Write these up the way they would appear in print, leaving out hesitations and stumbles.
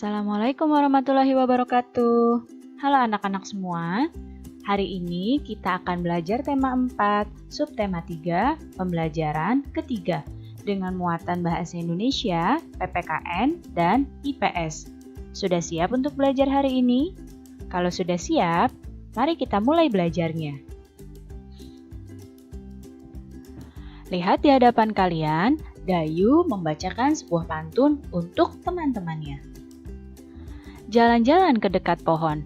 Assalamualaikum warahmatullahi wabarakatuh. Halo anak-anak semua. Hari ini kita akan belajar tema 4, subtema 3, pembelajaran ketiga dengan muatan bahasa Indonesia, PPKN, dan IPS. Sudah siap untuk belajar hari ini? Kalau sudah siap, mari kita mulai belajarnya. Lihat di hadapan kalian, Dayu membacakan sebuah pantun untuk teman-temannya. Jalan-jalan ke dekat pohon,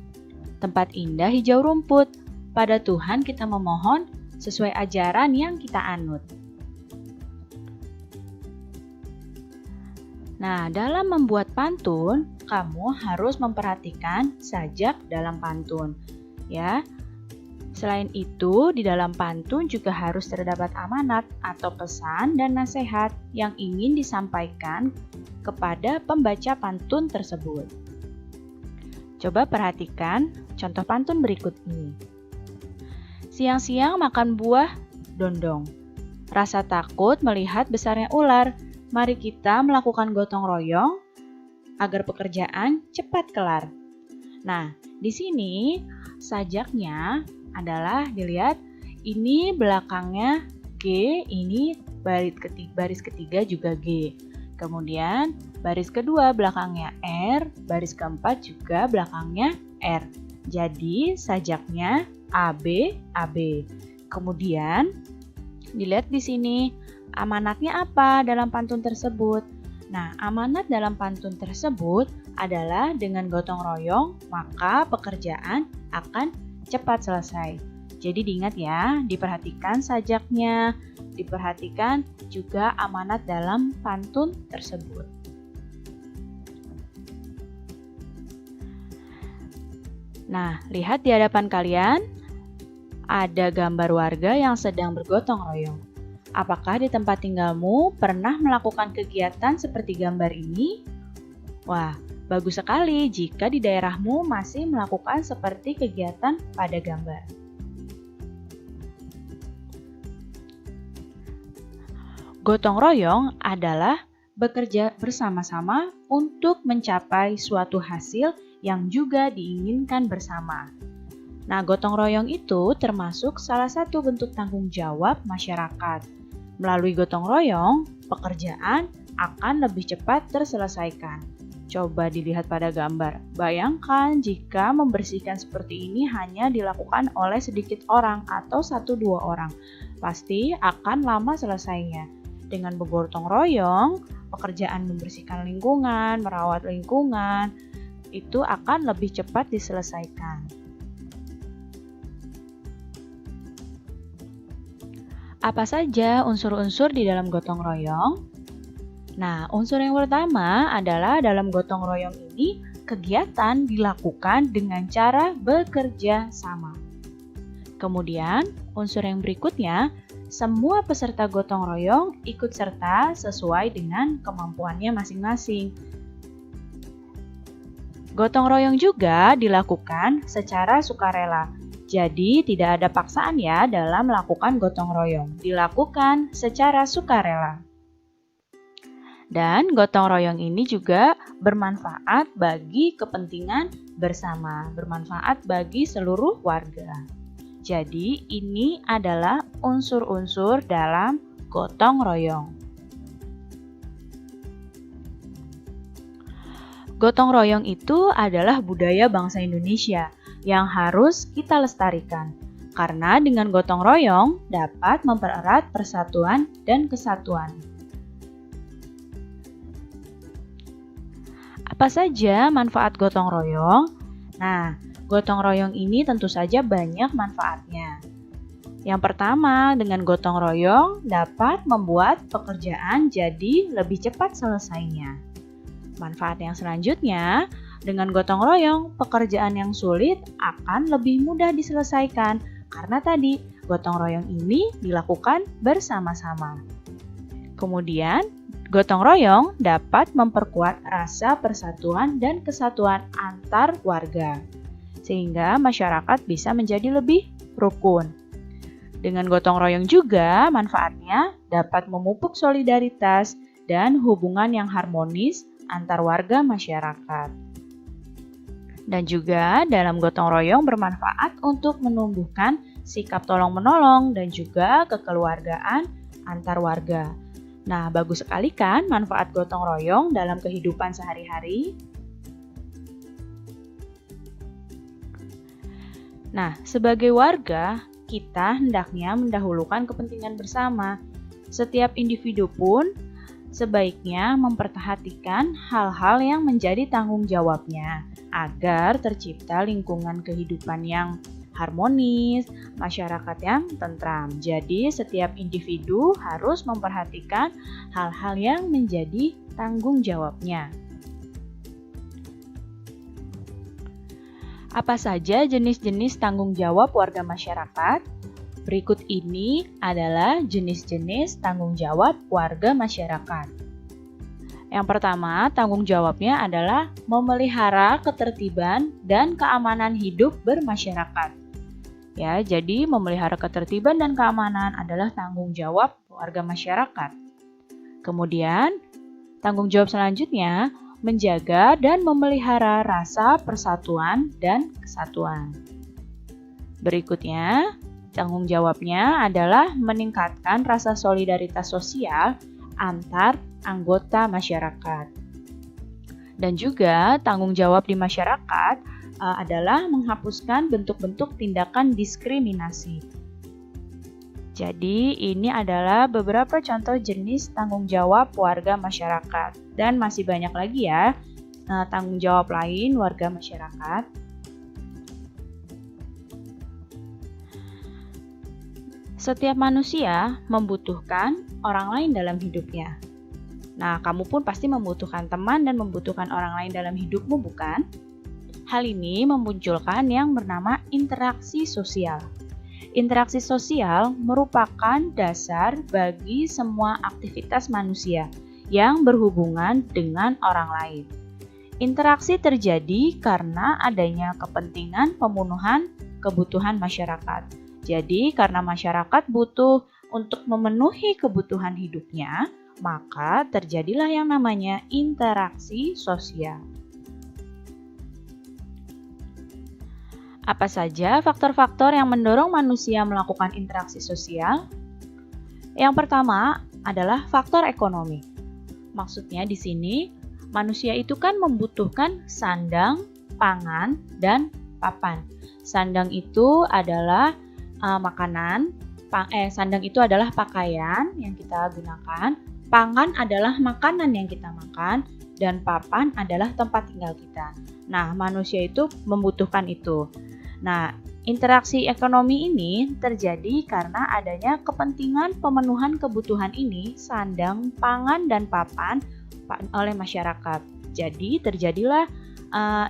tempat indah hijau rumput, pada Tuhan kita memohon sesuai ajaran yang kita anut. Nah, dalam membuat pantun, kamu harus memperhatikan sajak dalam pantun, ya. Selain itu, di dalam pantun juga harus terdapat amanat atau pesan dan nasihat yang ingin disampaikan kepada pembaca pantun tersebut. Coba perhatikan contoh pantun berikut ini. Siang-siang makan buah dondong. Rasa takut melihat besarnya ular. Mari kita melakukan gotong royong agar pekerjaan cepat kelar. Nah, di sini sajaknya adalah dilihat ini belakangnya G, ini baris ketiga juga G. Kemudian baris kedua belakangnya R, baris keempat juga belakangnya R. Jadi sajaknya AB, AB. Kemudian dilihat di sini amanatnya apa dalam pantun tersebut. Nah, amanat dalam pantun tersebut adalah dengan gotong royong, maka pekerjaan akan cepat selesai. Jadi diingat ya, diperhatikan sajaknya, diperhatikan juga amanat dalam pantun tersebut. Nah, lihat di hadapan kalian, ada gambar warga yang sedang bergotong royong. Apakah di tempat tinggalmu pernah melakukan kegiatan seperti gambar ini? Wah, bagus sekali jika di daerahmu masih melakukan seperti kegiatan pada gambar. Gotong royong adalah bekerja bersama-sama untuk mencapai suatu hasil yang juga diinginkan bersama. Nah, gotong royong itu termasuk salah satu bentuk tanggung jawab masyarakat. Melalui gotong royong, pekerjaan akan lebih cepat terselesaikan. Coba dilihat pada gambar. Bayangkan jika membersihkan seperti ini hanya dilakukan oleh sedikit orang atau 1-2 orang. Pasti akan lama selesainya. Dengan bergotong royong, pekerjaan membersihkan lingkungan, merawat lingkungan, itu akan lebih cepat diselesaikan. Apa saja unsur-unsur di dalam gotong royong? Nah, unsur yang pertama adalah dalam gotong royong ini kegiatan dilakukan dengan cara bekerja sama. Kemudian, unsur yang berikutnya, semua peserta gotong royong ikut serta sesuai dengan kemampuannya masing-masing. Gotong royong juga dilakukan secara sukarela. Jadi, tidak ada paksaan ya dalam melakukan gotong royong. Dilakukan secara sukarela. Dan gotong royong ini juga bermanfaat bagi kepentingan bersama, bermanfaat bagi seluruh warga. Jadi, ini adalah unsur-unsur dalam gotong royong. Gotong royong itu adalah budaya bangsa Indonesia yang harus kita lestarikan. Karena dengan gotong royong dapat mempererat persatuan dan kesatuan. Apa saja manfaat gotong royong? Nah, gotong royong ini tentu saja banyak manfaatnya. Yang pertama, dengan gotong royong dapat membuat pekerjaan jadi lebih cepat selesainya. Manfaat yang selanjutnya, dengan gotong royong, pekerjaan yang sulit akan lebih mudah diselesaikan karena tadi gotong royong ini dilakukan bersama-sama. Kemudian, gotong royong dapat memperkuat rasa persatuan dan kesatuan antar warga, sehingga masyarakat bisa menjadi lebih rukun. Dengan gotong royong juga manfaatnya dapat memupuk solidaritas dan hubungan yang harmonis antar warga masyarakat. Dan juga dalam gotong royong bermanfaat untuk menumbuhkan sikap tolong-menolong dan juga kekeluargaan antar warga. Nah, bagus sekali kan manfaat gotong royong dalam kehidupan sehari-hari? Nah, sebagai warga, kita hendaknya mendahulukan kepentingan bersama. Setiap individu pun sebaiknya memperhatikan hal-hal yang menjadi tanggung jawabnya agar tercipta lingkungan kehidupan yang harmonis, masyarakat yang tentram. Jadi, setiap individu harus memperhatikan hal-hal yang menjadi tanggung jawabnya. Apa saja jenis-jenis tanggung jawab warga masyarakat? Berikut ini adalah jenis-jenis tanggung jawab warga masyarakat. Yang pertama, tanggung jawabnya adalah memelihara ketertiban dan keamanan hidup bermasyarakat. Ya, jadi memelihara ketertiban dan keamanan adalah tanggung jawab warga masyarakat. Kemudian, tanggung jawab selanjutnya menjaga dan memelihara rasa persatuan dan kesatuan. Berikutnya, tanggung jawabnya adalah meningkatkan rasa solidaritas sosial antar anggota masyarakat. Dan juga tanggung jawab di masyarakat adalah menghapuskan bentuk-bentuk tindakan diskriminasi. Jadi, ini adalah beberapa contoh jenis tanggung jawab warga masyarakat. Dan masih banyak lagi ya tanggung jawab lain warga masyarakat. Setiap manusia membutuhkan orang lain dalam hidupnya. Nah, kamu pun pasti membutuhkan teman dan membutuhkan orang lain dalam hidupmu, bukan? Hal ini memunculkan yang bernama interaksi sosial. Interaksi sosial merupakan dasar bagi semua aktivitas manusia yang berhubungan dengan orang lain. Interaksi terjadi karena adanya kepentingan pemenuhan kebutuhan masyarakat. Jadi, karena masyarakat butuh untuk memenuhi kebutuhan hidupnya, maka terjadilah yang namanya interaksi sosial. Apa saja faktor-faktor yang mendorong manusia melakukan interaksi sosial? Yang pertama adalah faktor ekonomi. Maksudnya di sini, manusia itu kan membutuhkan sandang, pangan, dan papan. Sandang itu adalah makanan, sandang itu adalah pakaian yang kita gunakan, pangan adalah makanan yang kita makan, dan papan adalah tempat tinggal kita. Nah, manusia itu membutuhkan itu. Nah, interaksi ekonomi ini terjadi karena adanya kepentingan pemenuhan kebutuhan ini, sandang, pangan, dan papan oleh masyarakat. Jadi, terjadilah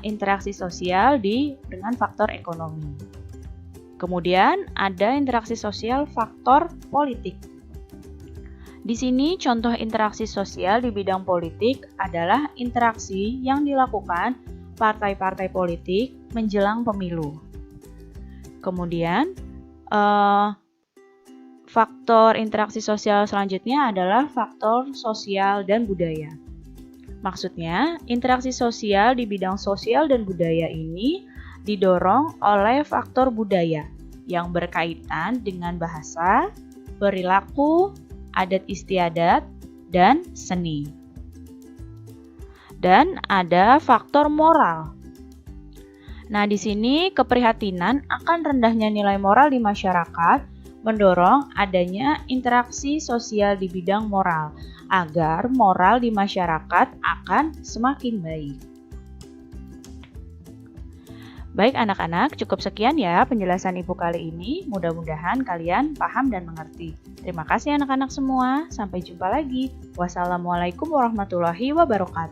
interaksi sosial dengan faktor ekonomi. Kemudian, ada interaksi sosial faktor politik. Di sini, contoh interaksi sosial di bidang politik adalah interaksi yang dilakukan partai-partai politik menjelang pemilu. Kemudian, faktor interaksi sosial selanjutnya adalah faktor sosial dan budaya. Maksudnya, interaksi sosial di bidang sosial dan budaya ini didorong oleh faktor budaya yang berkaitan dengan bahasa, perilaku, adat istiadat, dan seni. Dan ada faktor moral. Nah, di sini keprihatinan akan rendahnya nilai moral di masyarakat mendorong adanya interaksi sosial di bidang moral agar moral di masyarakat akan semakin baik. Baik anak-anak, cukup sekian ya penjelasan Ibu kali ini. Mudah-mudahan kalian paham dan mengerti. Terima kasih anak-anak semua. Sampai jumpa lagi. Wassalamualaikum warahmatullahi wabarakatuh.